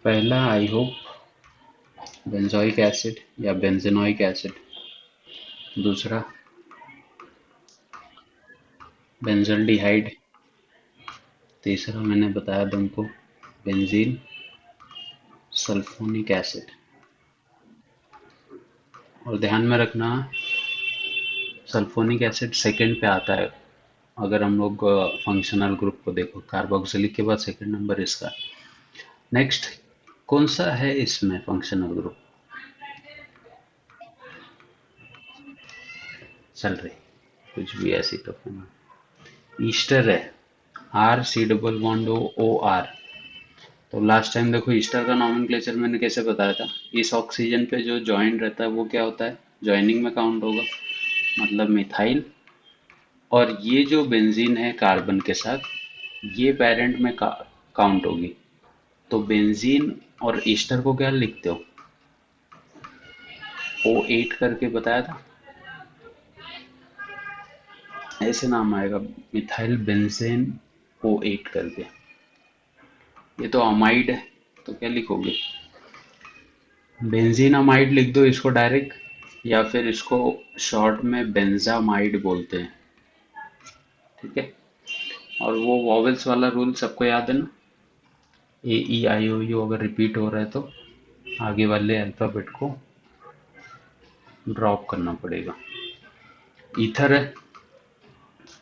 पहला, आई होप बेंजोइक एसिड या बेंजेनोइक एसिड। दूसरा, बेंजल्डिहाइड। तीसरा मैंने बताया तुमको, बेंजीन सल्फोनिक एसिड। और ध्यान में रखना, सल्फोनिक एसिड सेकंड पे आता है। अगर हम लोग फंक्शनल ग्रुप को देखो, कार्बोक्सिलिक के बाद सेकंड नंबर इसका। नेक्स्ट, कौन सा है इसमें फंक्शनल ग्रुप? चल रही कुछ भी ऐसी तो ईस्टर है। R, C double bond O, O R। तो लास्ट टाइम देखो ईस्टर का नॉमेनक्लेचर मैंने कैसे बताया था? इस ऑक्सीजन पे जो ज्वाइन रहता है वो क्या होता है? ज्वाइनिंग में काउंट होगा। मतलब मिथाइल और ये जो बेंजीन है कार्बन के साथ, ये पेरेंट में काउंट होगी। तो बेंजीन और ईस्टर को क्या लिखते हो? O8 करके बताया था, ऐसे नाम आएगा, मिथाइल बेंजेन O8 करके। ये तो अमाइड है, तो क्या लिखोगे? बेंजीन अमाइड लिख दो इसको डायरेक्ट, या फिर इसको शॉर्ट में बेंजामाइड बोलते हैं। ठीक है। और वो वॉवेल्स वाला रूल सबको याद है ना? A E I O U अगर रिपीट हो रहा है तो आगे वाले अल्फाबेट को ड्रॉप करना पड़ेगा। ईथर है,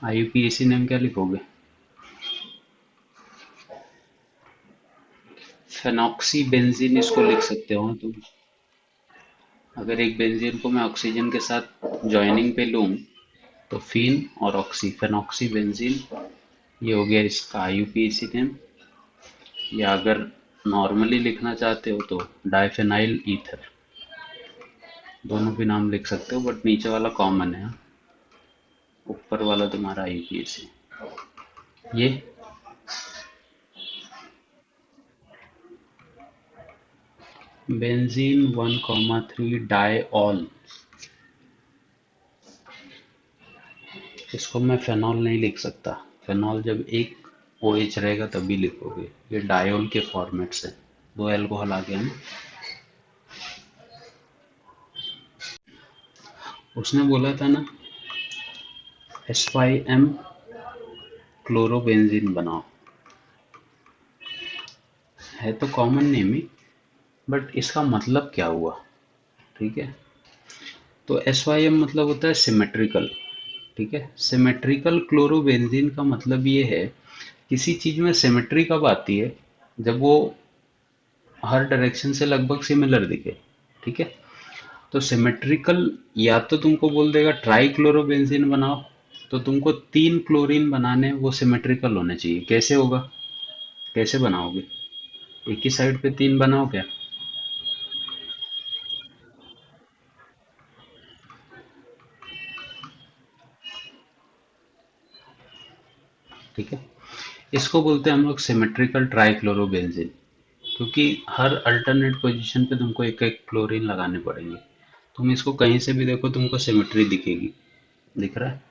IUPAC नेम क्या लिखोगे? फेनॉक्सी बेंजीन इसको लिख सकते हो तुम। अगर एक बेंजीन को मैं ऑक्सीजन के साथ ज्वाइनिंग पे लूँ तो फीन और ऑक्सी, फेनॉक्सी बेंजीन, ये हो गया इसका IUPAC नेम। या अगर नॉर्मली लिखना चाहते हो तो डाइफेनाइल ईथर, दोनों भी नाम लिख सकते हो, बट नीचे वाला कॉमन है, ऊपर वाला तुम्हारा IUPAC। ये बेंजीन 1,3 डायऑल, इसको मैं फेनॉल नहीं लिख सकता। फेनॉल जब एक OH रहेगा तभी लिखोगे। ये डायोल के फॉर्मेट से, दो एल्कोहल आ गया ना। उसने बोला था ना SYM क्लोरोबेंजीन बनाओ, है तो कॉमन नेम ही, बट इसका मतलब क्या हुआ? ठीक है। तो SYM मतलब होता है सिमेट्रिकल। ठीक है, सिमेट्रिकल क्लोरोबेंजीन का मतलब ये है, किसी चीज में सिमेट्री कब आती है? जब वो हर डायरेक्शन से लगभग सिमिलर दिखे। ठीक है। तो सिमेट्रिकल, या तो तुमको बोल देगा ट्राई क्लोरोबेंजीन बनाओ, तो तुमको 3 क्लोरीन बनाने वो सिमेट्रिकल होने चाहिए। कैसे होगा? कैसे बनाओगे? एक ही साइड पे 3 बनाओ क्या? ठीक है। इसको बोलते हैं हम लोग सिमेट्रिकल ट्राइक्लोरोबेंजीन, क्योंकि हर अल्टरनेट पोजीशन पे तुमको एक एक क्लोरीन लगाने पड़ेंगे। तुम इसको कहीं से भी देखो तुमको सिमेट्री दिखेगी। दिख रहा है?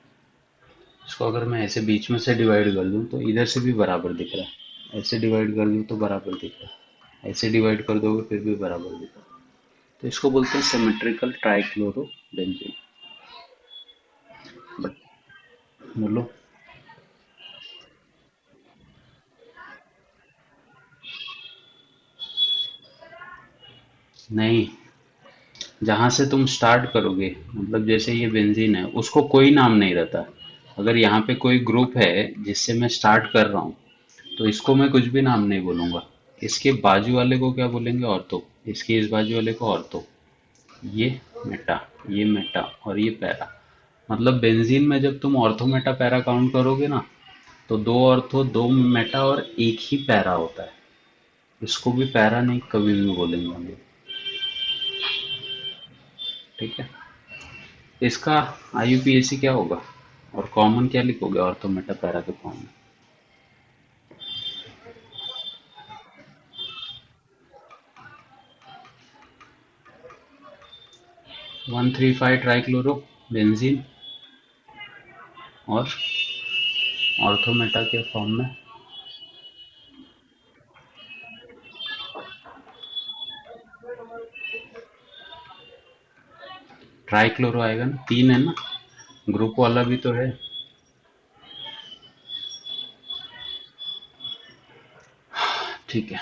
इसको अगर मैं ऐसे बीच में से डिवाइड कर दूं तो इधर से भी बराबर दिख रहा है, ऐसे डिवाइड कर दूं तो बराबर दिख रहा है, ऐसे डिवाइड कर दोगे फिर भी बराबर दिख रहा है। तो इसको बोलते हैं सिमेट्रिकल ट्राइक्लोरोबेंजीन। बट बोलो। नहीं, जहां से तुम स्टार्ट करोगे, मतलब जैसे ये बेंजीन है, उसको कोई नाम नहीं रहता। अगर यहाँ पे कोई ग्रुप है जिससे मैं स्टार्ट कर रहा हूँ, तो इसको मैं कुछ भी नाम नहीं बोलूंगा। इसके बाजू वाले को क्या बोलेंगे? ऑर्थो। इसके इस बाजू वाले को ऑर्थो। ये मेटा, ये मेटा और ये पैरा। मतलब बेंजीन में जब तुम ऑर्थो मेटा पैरा काउंट करोगे ना, तो दो ऑर्थो, दो मेटा और एक ही पैरा होता है। इसको भी पैरा नहीं कभी भी बोलेंगे हम लोग। ठीक है। इसका IUPAC क्या होगा? और कॉमन क्या लिखोगे ऑर्थो मेटा पैरा के फॉर्म में? 1,3,5 ट्राइक्लोरो बेंजीन, और ऑर्थो मेटा के फॉर्म में ट्राइक्लोरो आएगा ना, 3 है ना, ग्रुप वाला भी तो है। ठीक है।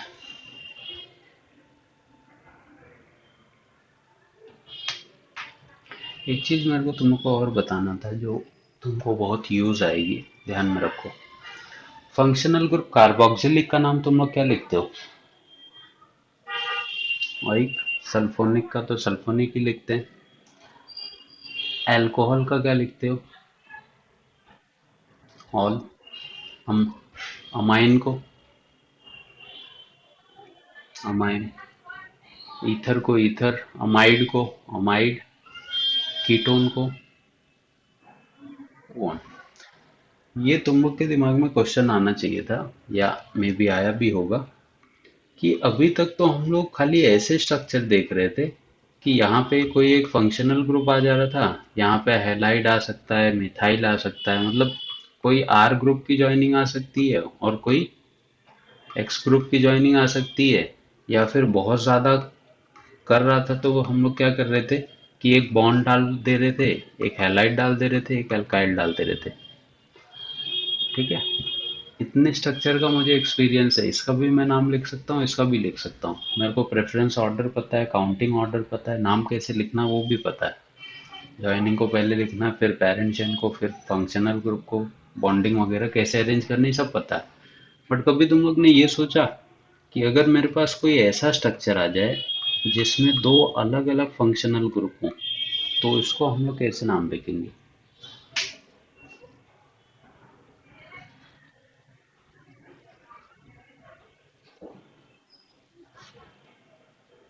एक चीज मेरे को तुमको और बताना था जो तुमको बहुत यूज आएगी, ध्यान में रखो। फंक्शनल ग्रुप कार्बोक्सिलिक का नाम तुम लोग क्या लिखते हो? और एक सल्फोनिक का तो सल्फोनिक ही लिखते हैं। अल्कोहल का क्या लिखते हो? ऑल। हम अमाइन को? अमाइन। ईथर को ईथर, अमाइड को अमाइड, कीटोन को वन। ये तुम लोग के दिमाग में क्वेश्चन आना चाहिए था, या मे बी आया भी होगा, कि अभी तक तो हम लोग खाली ऐसे स्ट्रक्चर देख रहे थे कि यहाँ पे कोई एक फंक्शनल ग्रुप आ जा रहा था, यहाँ पे हैलाइड आ सकता है, मिथाइल आ सकता है, मतलब कोई आर ग्रुप की ज्वाइनिंग आ सकती है और कोई एक्स ग्रुप की ज्वाइनिंग आ सकती है, या फिर बहुत ज़्यादा कर रहा था तो हम लोग क्या कर रहे थे कि एक बॉन्ड डाल दे रहे थे, एक हैलाइड डाल दे रहे थे, एक अल्काइल डाल दे रहे थे। ठीक है, इतने स्ट्रक्चर का मुझे एक्सपीरियंस है, इसका भी मैं नाम लिख सकता हूँ, इसका भी लिख सकता हूँ, मेरे को प्रेफरेंस ऑर्डर पता है, काउंटिंग ऑर्डर पता है, नाम कैसे लिखना वो भी पता है। ज्वाइनिंग को पहले लिखना, फिर पेरेंट चेन को, फिर फंक्शनल ग्रुप को, बॉन्डिंग वगैरह कैसे अरेंज करनी सब पता है। बट कभी तुम लोग ने ये सोचा कि अगर मेरे पास कोई ऐसा स्ट्रक्चर आ जाए जिसमें दो अलग अलग फंक्शनल ग्रुप हों, तो इसको हम लोग कैसे नाम देखेंगे?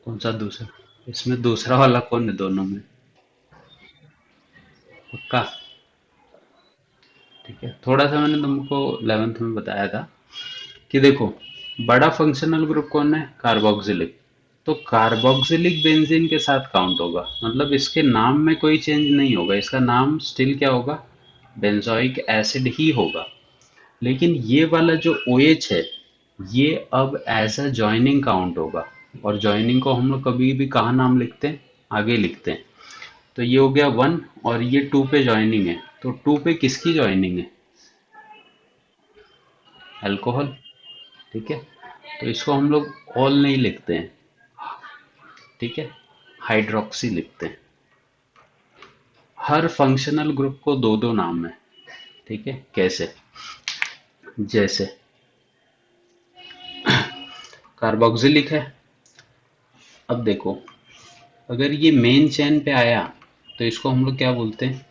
कौन सा दूसरा? इसमें दूसरा वाला कौन है दोनों में? पक्का? ठीक है, थोड़ा सा मैंने तुमको 11th में बताया था कि देखो, बड़ा फंक्शनल ग्रुप कौन है? कार्बोक्सिलिक। तो कार्बोक्सिलिक बेंजीन के साथ काउंट होगा, मतलब इसके नाम में कोई चेंज नहीं होगा, इसका नाम स्टिल क्या होगा? बेंजोइक एसिड ही होगा। लेकिन ये वाला जो OH है, ये अब एज अ जॉइनिंग काउंट होगा। और जॉइनिंग को हम लोग कभी भी कहाँ नाम लिखते हैं? आगे लिखते हैं। तो ये हो गया 1, और ये 2 पे जॉइनिंग है, तो 2 पे किसकी जॉइनिंग है? अल्कोहल। ठीक है, तो इसको हम लोग ऑल नहीं लिखते हैं, ठीक है, हाइड्रोक्सी लिखते हैं। हर फंक्शनल ग्रुप को दो दो नाम है। ठीक है, कैसे? जैसे कार्बोक्सिलिक है, अब देखो, अगर ये मेन चेन पे आया तो इसको हम लोग क्या बोलते हैं?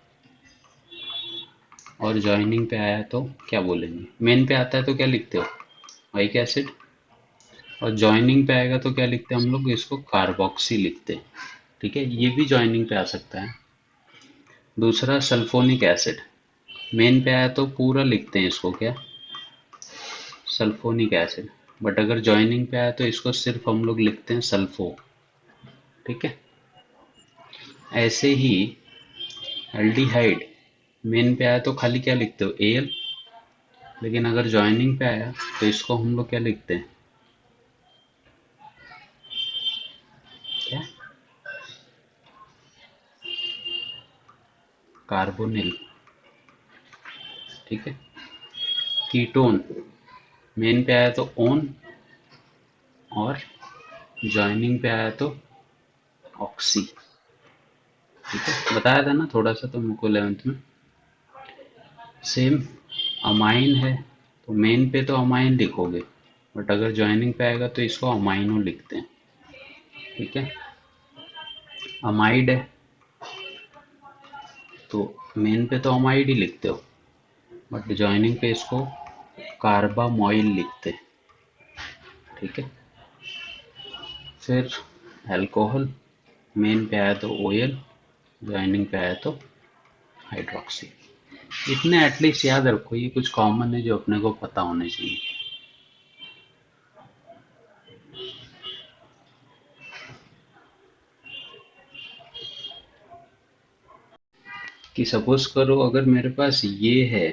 और ज्वाइनिंग पे आया तो क्या बोलेंगे? मेन पे आता है तो क्या लिखते हो? वाइक एसिड। और ज्वाइनिंग पे आएगा तो क्या लिखते हैं हम लोग? इसको कार्बोक्सी लिखते हैं। ठीक है, ये भी ज्वाइनिंग पे आ सकता है। दूसरा सल्फोनिक एसिड, मेन पे आया तो पूरा लिखते हैं इसको क्या? Sulphonic acid. बट अगर ज्वाइनिंग पे आया तो इसको सिर्फ हम लोग लिखते हैं सल्फो। ठीक है, ऐसे ही एल्डिहाइड, मेन पे आया तो खाली क्या लिखते हो? एल। लेकिन अगर ज्वाइनिंग पे आया तो इसको हम लोग क्या लिखते हैं? क्या? कार्बोनिल। ठीक है, कीटोन, मेन पे आया तो ओन, और ज्वाइनिंग पे आया तो ऑक्सी। ठीक है, बताया था ना थोड़ा सा तुमको 11th में। सेम अमाइन है, तो मेन पे तो अमाइन लिखोगे, बट अगर ज्वाइनिंग पे आएगा तो इसको अमाइनो लिखते हैं। ठीक है, अमाइड है, तो मेन पे तो अमाइड ही लिखते हो, बट ज्वाइनिंग पे इसको कार्बामोइल लिखते हैं। ठीक है, फिर अल्कोहल, मेन पे आया तो OL, ज्वाइनिंग पे आया तो हाइड्रोक्सी। इतने एटलीस्ट याद रखो, ये कुछ कॉमन है जो अपने को पता होने चाहिए। कि सपोज करो अगर मेरे पास ये है,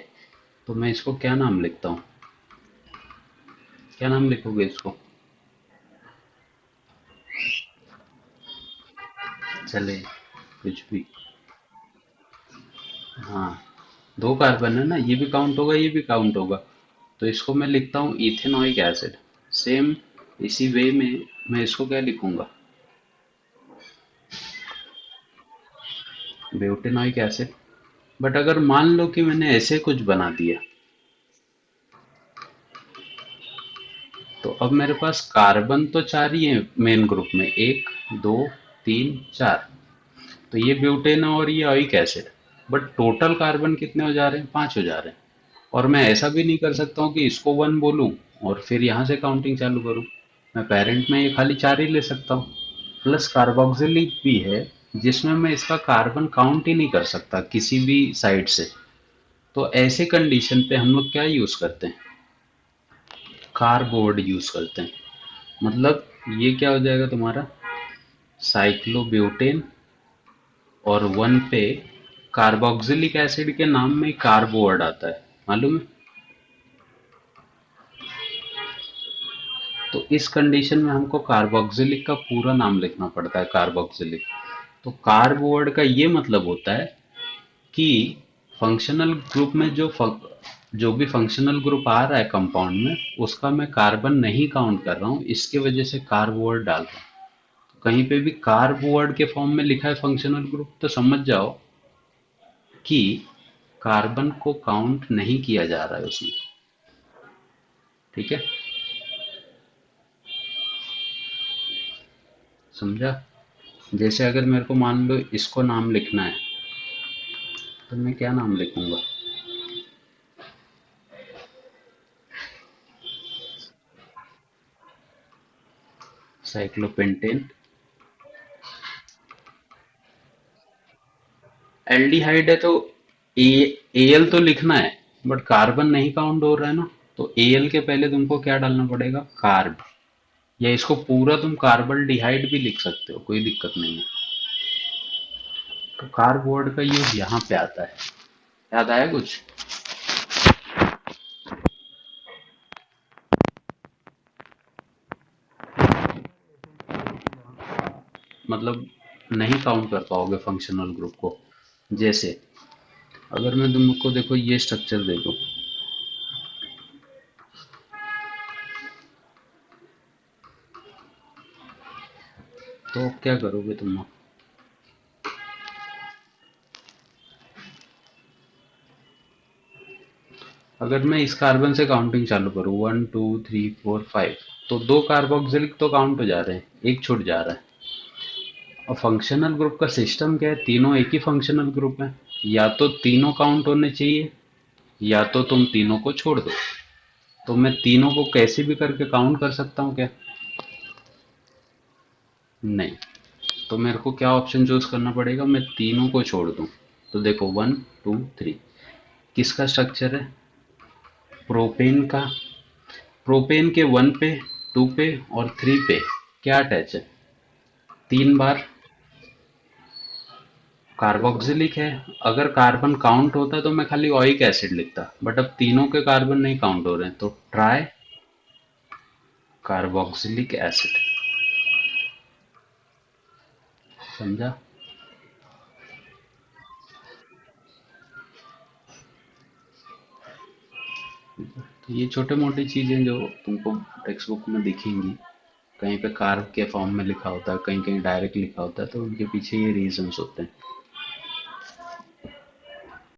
तो मैं इसको क्या नाम लिखता हूँ? क्या नाम लिखोगे इसको? चले, कुछ भी। हाँ, दो कार्बन है ना, ये भी काउंट होगा, ये भी काउंट होगा। तो इसको मैं लिखता हूँ इथेनॉइक एसिड। सेम इसी वे में मैं इसको क्या लिखूंगा? ब्यूटेनॉइक एसिड। बट अगर मान लो कि मैंने ऐसे कुछ बना दिया, तो अब मेरे पास कार्बन तो चार ही है मेन ग्रुप में, एक, दो, तीन, चार। तो ये ब्यूटेन और ये ऑइक एसिड, बट टोटल कार्बन कितने हो जा रहे हैं? 5 हो जा रहे हैं। और मैं ऐसा भी नहीं कर सकता हूँ कि इसको 1 बोलूँ और फिर यहाँ से काउंटिंग चालू करूँ। मैं पेरेंट में ये खाली 4 ही ले सकता हूँ। प्लस कार्बोक्सिलिक भी है, जिसमें मैं इसका कार्बन काउंट ही नहीं कर सकता किसी भी साइड से। तो ऐसे कंडीशन पे हम लोग क्या यूज करते हैं, कार्बोर्ड यूज करते हैं। मतलब ये क्या हो जाएगा तुम्हारा, साइक्लोब्यूटेन, और वन पे कार्बोक्सिलिक एसिड के नाम में कार्बोर्ड आता है, मालूम है। तो इस कंडीशन में हमको कार्बोक्सिलिक का पूरा नाम लिखना पड़ता है, कार्बोक्सिलिक। तो कार्बोर्ड का ये मतलब होता है कि फंक्शनल ग्रुप में जो भी फंक्शनल ग्रुप आ रहा है कंपाउंड में, उसका मैं कार्बन नहीं काउंट कर रहा हूँ, इसके वजह से कार्बोर्ड डाल रहा हूँ। तो कहीं पे भी कार्बोर्ड के फॉर्म में लिखा है फंक्शनल ग्रुप, तो समझ जाओ कि कार्बन को काउंट नहीं किया जा रहा है उसमें। ठीक है, समझा। जैसे अगर मेरे को मान लो इसको नाम लिखना है, तो मैं क्या नाम लिखूंगा, साइक्लोपेंटेन। एल्डिहाइड है तो ए एल तो लिखना है, बट कार्बन नहीं काउंट हो रहा है ना। तो एल के पहले तुमको क्या डालना पड़ेगा, कार्ब। या इसको पूरा तुम कार्बन डिहाइड भी लिख सकते हो, कोई दिक्कत नहीं है। तो कार्बोर्ड का यूज यहाँ पे आता है। याद आया कुछ। मतलब नहीं काउंट कर पाओगे फंक्शनल ग्रुप को। जैसे अगर मैं तुमको देखो ये स्ट्रक्चर दे दूं, तो क्या करोगे तुम। अगर मैं इस कार्बन से काउंटिंग चालू करूँ, 1 2 3 4 5, तो दो कार्बोक्सिलिक तो काउंट हो जा रहे हैं, एक छूट जा रहा है। और फंक्शनल ग्रुप का सिस्टम क्या है, तीनों एक ही फंक्शनल ग्रुप है। या तो तीनों काउंट होने चाहिए, या तो तुम तीनों को छोड़ दो। तो मैं तीनों को कैसे भी करके काउंट कर सकता हूँ क्या, नहीं। तो मेरे को क्या ऑप्शन चूज करना पड़ेगा, मैं तीनों को छोड़ दूं। तो देखो 1 2 3, किसका स्ट्रक्चर है, प्रोपेन का। प्रोपेन के 1 पे, 2 पे और 3 पे क्या अटैच है, 3 बार कार्बोक्सिलिक है। अगर कार्बन काउंट होता तो मैं खाली ओइक एसिड लिखता, बट अब तीनों के कार्बन नहीं काउंट हो रहे हैं, तो ट्राई कार्बोक्सिलिक एसिड। समझा। तो ये छोटे मोटे चीजें जो तुमको टेक्स्ट बुक में दिखेंगी, कहीं पे कार्ब के फॉर्म में लिखा होता है, कहीं कहीं डायरेक्ट लिखा होता है, तो उनके पीछे ये रीजंस होते हैं।